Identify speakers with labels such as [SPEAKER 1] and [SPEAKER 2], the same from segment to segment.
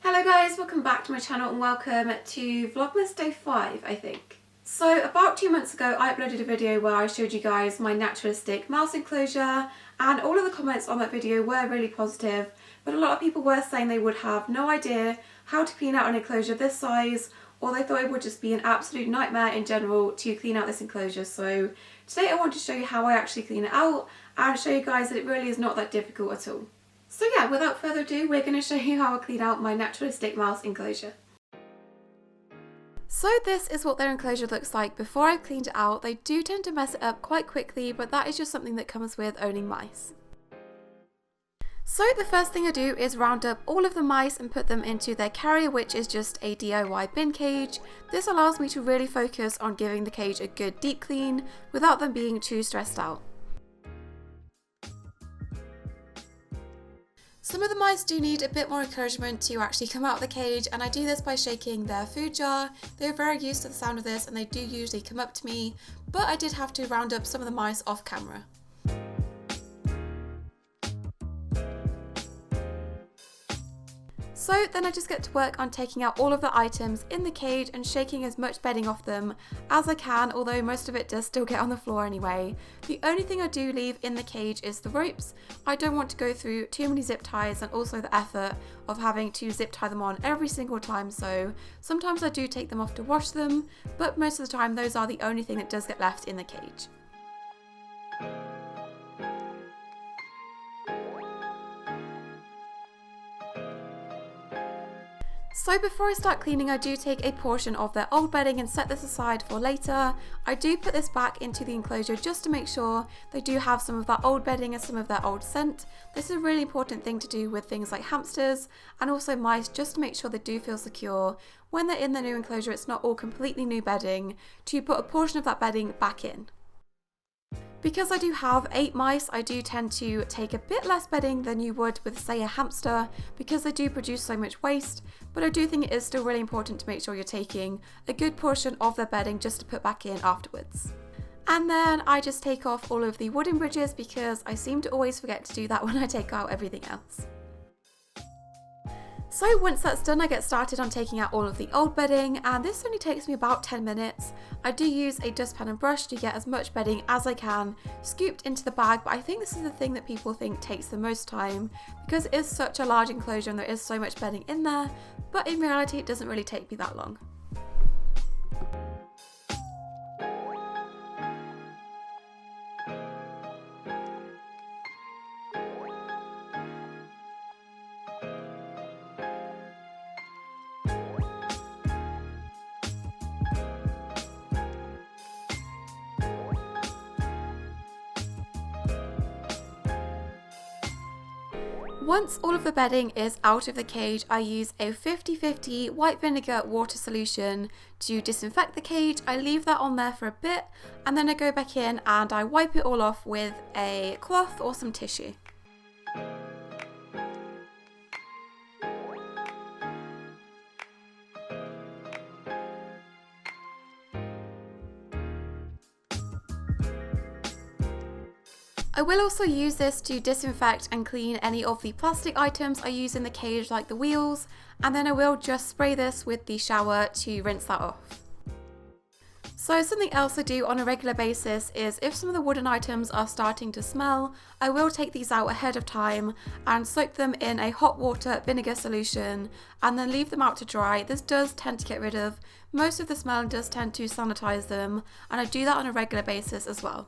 [SPEAKER 1] Hello guys, welcome back to my channel and welcome to Vlogmas Day 5, I think. So about 2 months ago I uploaded a video where I showed you guys my naturalistic mouse enclosure, and all of the comments on that video were really positive, but a lot of people were saying they would have no idea how to clean out an enclosure this size, or they thought it would just be an absolute nightmare in general to clean out this enclosure. So today I want to show you how I actually clean it out and show you guys that it really is not that difficult at all. So yeah, without further ado, we're going to show you how I clean out my naturalistic mouse enclosure. So this is what their enclosure looks like before I've cleaned it out. They do tend to mess it up quite quickly, but that is just something that comes with owning mice. So the first thing I do is round up all of the mice and put them into their carrier, which is just a DIY bin cage. This allows me to really focus on giving the cage a good deep clean without them being too stressed out. Some of the mice do need a bit more encouragement to actually come out of the cage, and I do this by shaking their food jar. They're very used to the sound of this and they do usually come up to me, but I did have to round up some of the mice off camera. So then I just get to work on taking out all of the items in the cage and shaking as much bedding off them as I can, although most of it does still get on the floor anyway. The only thing I do leave in the cage is the ropes. I don't want to go through too many zip ties and also the effort of having to zip tie them on every single time, so sometimes I do take them off to wash them, but most of the time those are the only thing that does get left in the cage. So before I start cleaning, I do take a portion of their old bedding and set this aside for later. I do put this back into the enclosure just to make sure they do have some of that old bedding and some of their old scent. This is a really important thing to do with things like hamsters and also mice, just to make sure they do feel secure. When they're in the new enclosure, it's not all completely new bedding, to put a portion of that bedding back in. Because I do have 8 mice, I do tend to take a bit less bedding than you would with, say, a hamster, because they do produce so much waste, but I do think it is still really important to make sure you're taking a good portion of their bedding just to put back in afterwards. And then I just take off all of the wooden bridges because I seem to always forget to do that when I take out everything else. So once that's done, I get started on taking out all of the old bedding, and this only takes me about 10 minutes. I do use a dustpan and brush to get as much bedding as I can scooped into the bag, but I think this is the thing that people think takes the most time because it is such a large enclosure and there is so much bedding in there, but in reality it doesn't really take me that long. Once all of the bedding is out of the cage, I use a 50-50 white vinegar water solution to disinfect the cage. I leave that on there for a bit and then I go back in and I wipe it all off with a cloth or some tissue. I will also use this to disinfect and clean any of the plastic items I use in the cage, like the wheels, and then I will just spray this with the shower to rinse that off. So something else I do on a regular basis is if some of the wooden items are starting to smell, I will take these out ahead of time and soak them in a hot water vinegar solution and then leave them out to dry. This does tend to get rid of most of the smell and does tend to sanitize them, and I do that on a regular basis as well.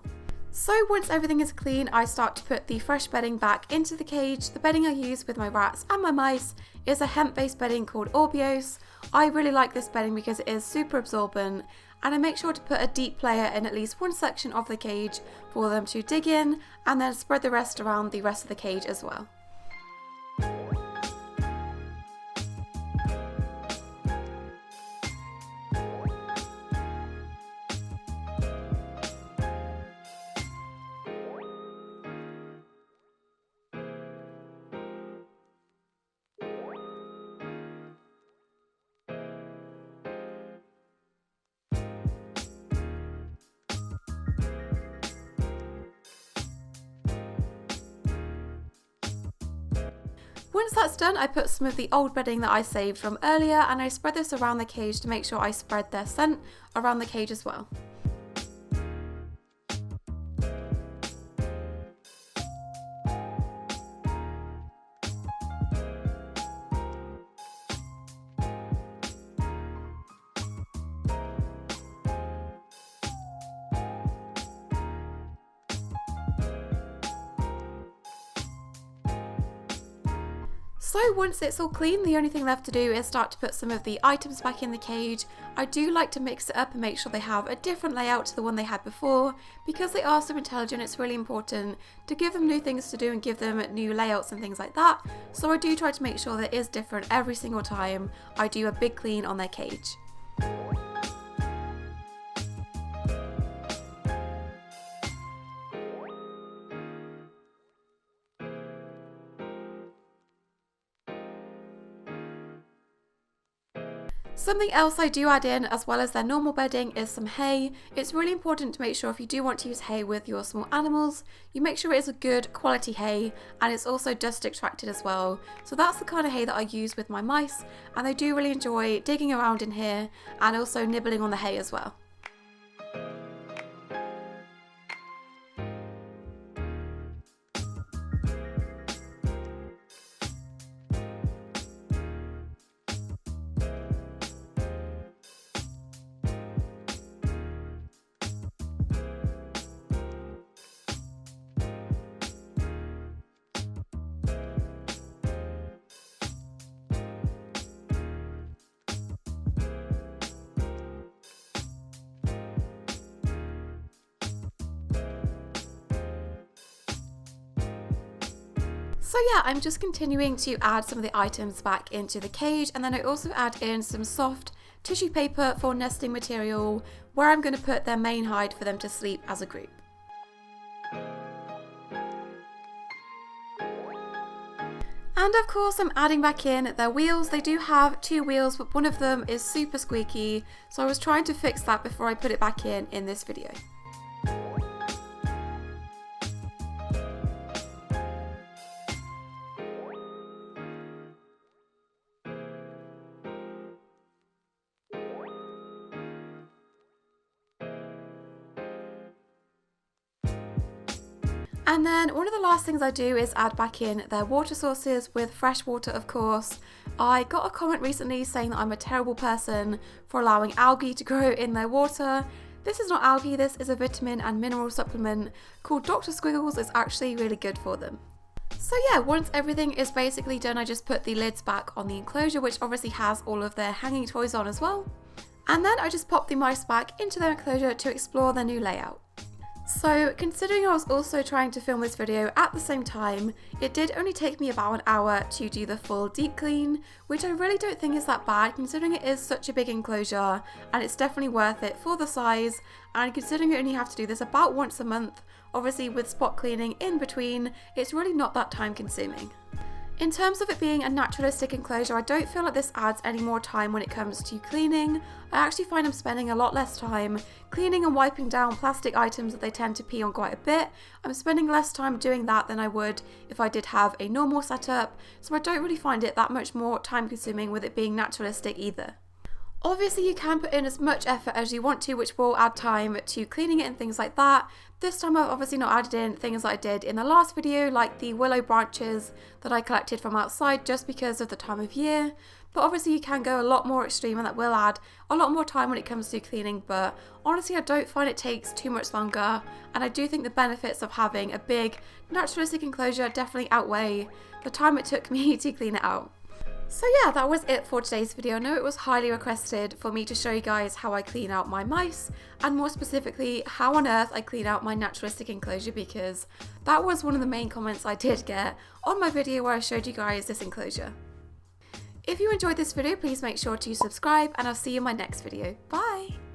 [SPEAKER 1] So once everything is clean, I start to put the fresh bedding back into the cage. The bedding I use with my rats and my mice is a hemp-based bedding called Orbios. I really like this bedding because it is super absorbent, and I make sure to put a deep layer in at least one section of the cage for them to dig in, and then spread the rest around the rest of the cage as well. Once that's done, I put some of the old bedding that I saved from earlier and I spread this around the cage to make sure I spread their scent around the cage as well. So once it's all clean, the only thing left to do is start to put some of the items back in the cage. I do like to mix it up and make sure they have a different layout to the one they had before. Because they are so intelligent, it's really important to give them new things to do and give them new layouts and things like that. So I do try to make sure that it is different every single time I do a big clean on their cage. Something else I do add in, as well as their normal bedding, is some hay. It's really important to make sure if you do want to use hay with your small animals, you make sure it is a good quality hay and it's also dust extracted as well. So that's the kind of hay that I use with my mice, and they do really enjoy digging around in here and also nibbling on the hay as well. So yeah, I'm just continuing to add some of the items back into the cage, and then I also add in some soft tissue paper for nesting material where I'm going to put their main hide for them to sleep as a group. And of course I'm adding back in their wheels. They do have 2 wheels, but one of them is super squeaky, so I was trying to fix that before I put it back in this video. And then one of the last things I do is add back in their water sources with fresh water, of course. I got a comment recently saying that I'm a terrible person for allowing algae to grow in their water. This is not algae, this is a vitamin and mineral supplement called Dr. Squiggles. It's actually really good for them. So yeah, once everything is basically done, I just put the lids back on the enclosure, which obviously has all of their hanging toys on as well. And then I just pop the mice back into their enclosure to explore their new layout. So considering I was also trying to film this video at the same time, it did only take me about an hour to do the full deep clean, which I really don't think is that bad considering it is such a big enclosure, and it's definitely worth it for the size, and considering you only have to do this about once a month, obviously with spot cleaning in between, it's really not that time consuming. In terms of it being a naturalistic enclosure, I don't feel like this adds any more time when it comes to cleaning. I actually find I'm spending a lot less time cleaning and wiping down plastic items that they tend to pee on quite a bit. I'm spending less time doing that than I would if I did have a normal setup, so I don't really find it that much more time consuming with it being naturalistic either. Obviously you can put in as much effort as you want to, which will add time to cleaning it and things like that. This time I've obviously not added in things that I did in the last video, like the willow branches that I collected from outside just because of the time of year. But obviously you can go a lot more extreme and that will add a lot more time when it comes to cleaning, but honestly I don't find it takes too much longer, and I do think the benefits of having a big naturalistic enclosure definitely outweigh the time it took me to clean it out. So yeah, that was it for today's video. I know it was highly requested for me to show you guys how I clean out my mice, and more specifically how on earth I clean out my naturalistic enclosure, because that was one of the main comments I did get on my video where I showed you guys this enclosure. If you enjoyed this video, please make sure to subscribe, and I'll see you in my next video. Bye!